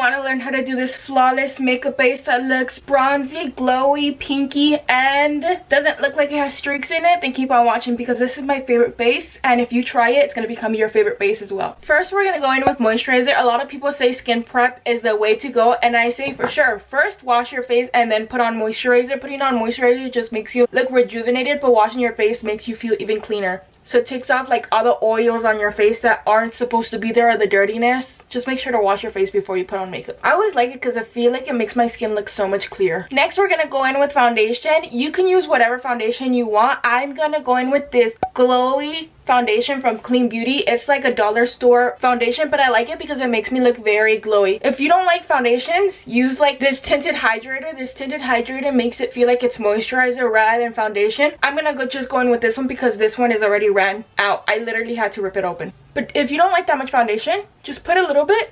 want to learn how to do this flawless makeup base that looks bronzy, glowy, pinky, and doesn't look like it has streaks in it, then keep on watching because this is my favorite base, and if you try it, it's going to become your favorite base as well. First, we're going to go in with moisturizer. A lot of people say skin prep is the way to go, and I say for sure, first wash your face and then put on moisturizer. Putting on moisturizer just makes you look rejuvenated, but washing your face makes you feel even cleaner. So it takes off like all the oils on your face that aren't supposed to be there, or the dirtiness. Just make sure to wash your face before you put on makeup. I always like it because I feel like it makes my skin look so much clearer. Next, we're gonna go in with foundation. You can use whatever foundation you want. I'm gonna go in with this glowy foundation from Clean Beauty. It's like a dollar store foundation, but I like it because it makes me look very glowy. If you don't like foundations, use like this tinted hydrator. This tinted hydrator makes it feel like it's moisturizer rather than foundation. I'm gonna just go in with this one because this one is already ran out. I literally had to rip it open. But if you don't like that much foundation, just put a little bit.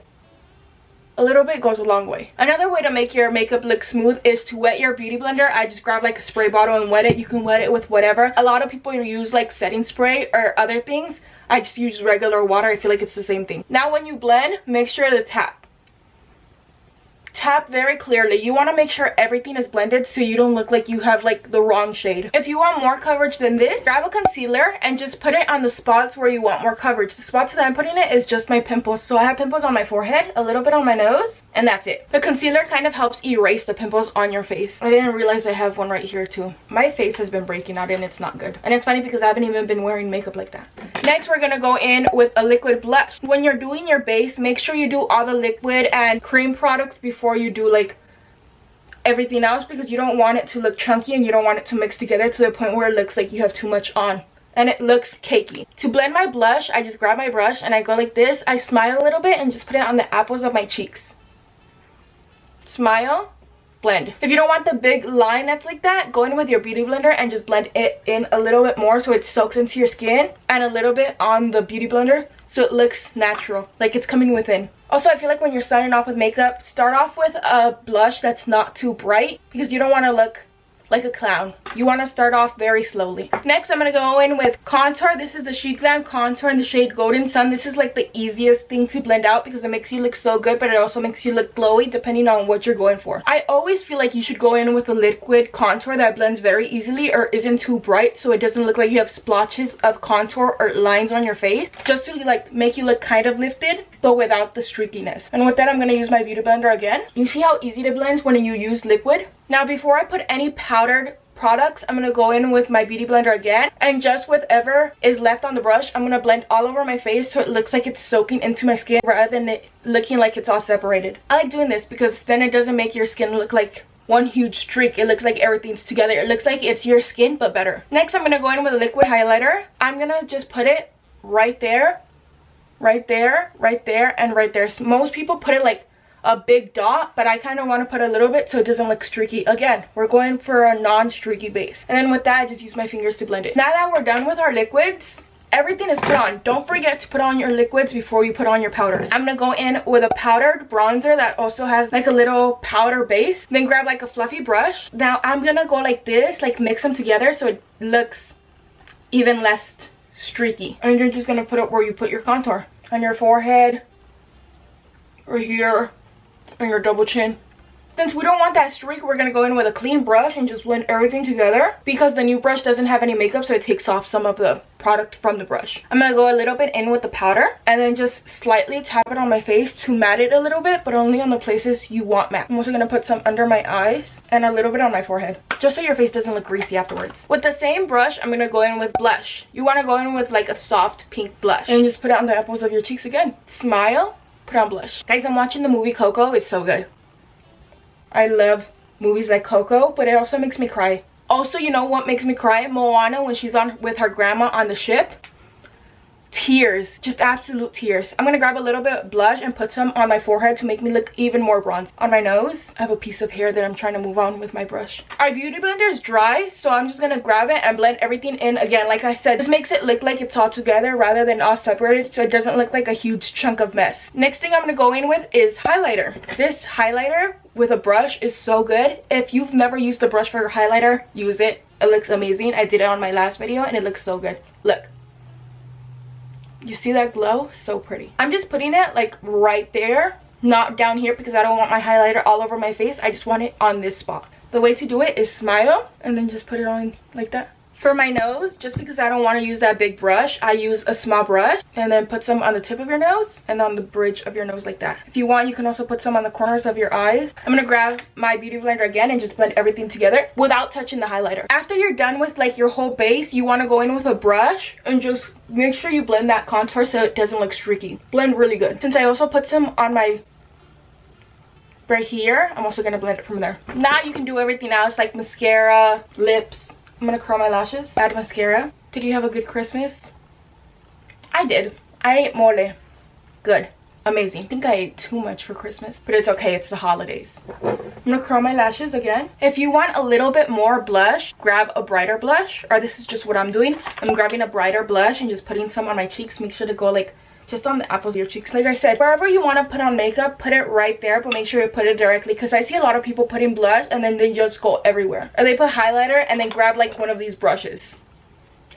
A little bit goes a long way. Another way to make your makeup look smooth is to wet your beauty blender. I just grab like a spray bottle and wet it. You can wet it with whatever. A lot of people use like setting spray or other things. I just use regular water. I feel like it's the same thing. Now when you blend, make sure to tap very clearly. You want to make sure everything is blended so you don't look like you have like the wrong shade. If you want more coverage than this, grab a concealer and just put it on the spots where you want more coverage. The spots that I'm putting it is just my pimples. So I have pimples on my forehead, a little bit on my nose, and that's it. The concealer kind of helps erase the pimples on your face. I didn't realize I have one right here too. My face has been breaking out and it's not good. And it's funny because I haven't even been wearing makeup like that. Next, we're gonna go in with a liquid blush. When you're doing your base, make sure you do all the liquid and cream products before you do like everything else, because you don't want it to look chunky and you don't want it to mix together to the point where it looks like you have too much on and it looks cakey. To blend my blush, I just grab my brush and I go like this. I smile a little bit and just put it on the apples of my cheeks. Smile, blend. If you don't want the big line that's like that, go in with your beauty blender and just blend it in a little bit more so it soaks into your skin, and a little bit on the beauty blender so it looks natural, like it's coming within. Also, I feel like when you're starting off with makeup, start off with a blush that's not too bright because you don't want to look like a clown. You want to start off very slowly. Next, I'm going to go in with contour. This is the She Glam contour in the shade Golden Sun. This is like the easiest thing to blend out because it makes you look so good, but it also makes you look glowy depending on what you're going for. I always feel like you should go in with a liquid contour that blends very easily or isn't too bright so it doesn't look like you have splotches of contour or lines on your face, just to like make you look kind of lifted but without the streakiness. And with that, I'm going to use my beauty blender again. You see how easy it blends when you use liquid? Now, before I put any powdered products, I'm going to go in with my beauty blender again, and just whatever is left on the brush, I'm going to blend all over my face so it looks like it's soaking into my skin rather than it looking like it's all separated. I like doing this because then it doesn't make your skin look like one huge streak. It looks like everything's together. It looks like it's your skin but better. Next, I'm going to go in with a liquid highlighter. I'm going to just put it right there, right there, right there, and right there. So most people put it like a big dot, but I kind of want to put a little bit so it doesn't look streaky. Again, we're going for a non-streaky base. And then with that, I just use my fingers to blend it. Now that we're done with our liquids, everything is put on. Don't forget to put on your liquids before you put on your powders. I'm gonna go in with a powdered bronzer that also has like a little powder base. Then grab like a fluffy brush. Now I'm gonna go like this, like mix them together so it looks even less streaky. And you're just gonna put it where you put your contour. On your forehead, or here, on your double chin. Since we don't want that streak, we're going to go in with a clean brush and just blend everything together because the new brush doesn't have any makeup, so it takes off some of the product from the brush. I'm going to go a little bit in with the powder and then just slightly tap it on my face to matte it a little bit, but only on the places you want matte. I'm also going to put some under my eyes and a little bit on my forehead, just so your face doesn't look greasy afterwards. With the same brush, I'm going to go in with blush. You want to go in with like a soft pink blush and just put it on the apples of your cheeks again. Smile, put on blush. Guys, I'm watching the movie Coco. It's so good. I love movies like Coco, but it also makes me cry. Also, you know what makes me cry? Moana, when she's on with her grandma on the ship. Tears, just absolute tears. I'm gonna grab a little bit of blush and put some on my forehead to make me look even more bronze. On my nose, I have a piece of hair that I'm trying to move on with my brush. Our beauty blender is dry, so I'm just gonna grab it and blend everything in again. Like I said, this makes it look like it's all together rather than all separated, so it doesn't look like a huge chunk of mess. Next thing I'm gonna go in with is highlighter. This highlighter with a brush is so good. If you've never used a brush for your highlighter, use it. It looks amazing. I did it on my last video and it looks so good. Look. You see that glow? So pretty. I'm just putting it like right there not down here because I don't want my highlighter all over my face. I just want it on this spot. The way to do it is smile and then just put it on like that. For my nose, just because I don't want to use that big brush, I use a small brush and then put some on the tip of your nose and on the bridge of your nose like that. If you want, you can also put some on the corners of your eyes. I'm gonna grab my beauty blender again and just blend everything together without touching the highlighter. After you're done with like your whole base, you want to go in with a brush and just make sure you blend that contour so it doesn't look streaky. Blend really good. Since I also put some on my right here, I'm also gonna blend it from there. Now you can do everything else like mascara, lips. I'm gonna curl my lashes, add mascara. Did you have a good Christmas? I did. I ate mole. Good. Amazing. I think I ate too much for Christmas, but it's okay, it's the holidays. I'm gonna curl my lashes again. If you want a little bit more blush, grab a brighter blush, or this is just what I'm doing. I'm grabbing a brighter blush and just putting some on my cheeks. Make sure to go like just on the apples of your cheeks. Like I said, wherever you want to put on makeup, put it right there, but make sure you put it directly, because I see a lot of people putting blush and then they just go everywhere, or they put highlighter and then grab like one of these brushes.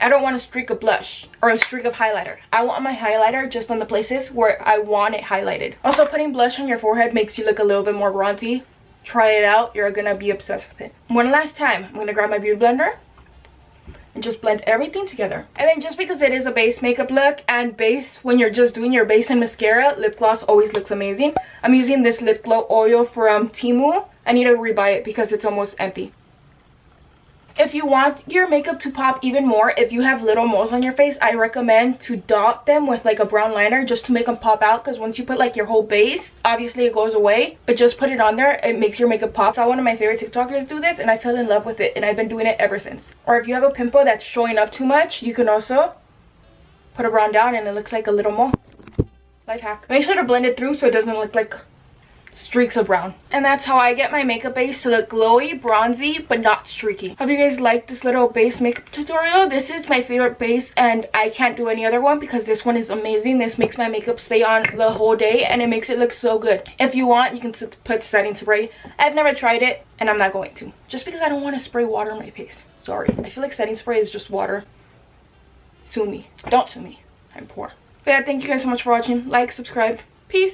I don't want a streak of blush or a streak of highlighter. I want my highlighter just on the places where I want it highlighted. Also, putting blush on your forehead makes you look a little bit more bronzy. Try it out. You're gonna be obsessed with it. One last time, I'm gonna grab my beauty blender and just blend everything together. And then just because it is a base makeup look, and base, when you're just doing your base and mascara, lip gloss always looks amazing. I'm using this lip glow oil from Temu. I need to rebuy it because it's almost empty. If you want your makeup to pop even more, if you have little moles on your face, I recommend to dot them with like a brown liner just to make them pop out, because once you put like your whole base, obviously it goes away, but just put it on there, it makes your makeup pop. I saw one of my favorite TikTokers do this and I fell in love with it, and I've been doing it ever since. Or if you have a pimple that's showing up too much, you can also put a brown down and it looks like a little mole. Life hack. Make sure to blend it through so it doesn't look like streaks of brown. And that's how I get my makeup base to look glowy, bronzy, but not streaky. Hope you guys liked this little base makeup tutorial. This is my favorite base and I can't do any other one because this one is amazing. This makes my makeup stay on the whole day and it makes it look so good. If you want, you can put setting spray. I've never tried it and I'm not going to, just because I don't want to spray water on my face. Sorry, I feel like setting spray is just water. Sue me. Don't sue me. I'm poor. But yeah, thank you guys so much for watching. Like, subscribe. Peace.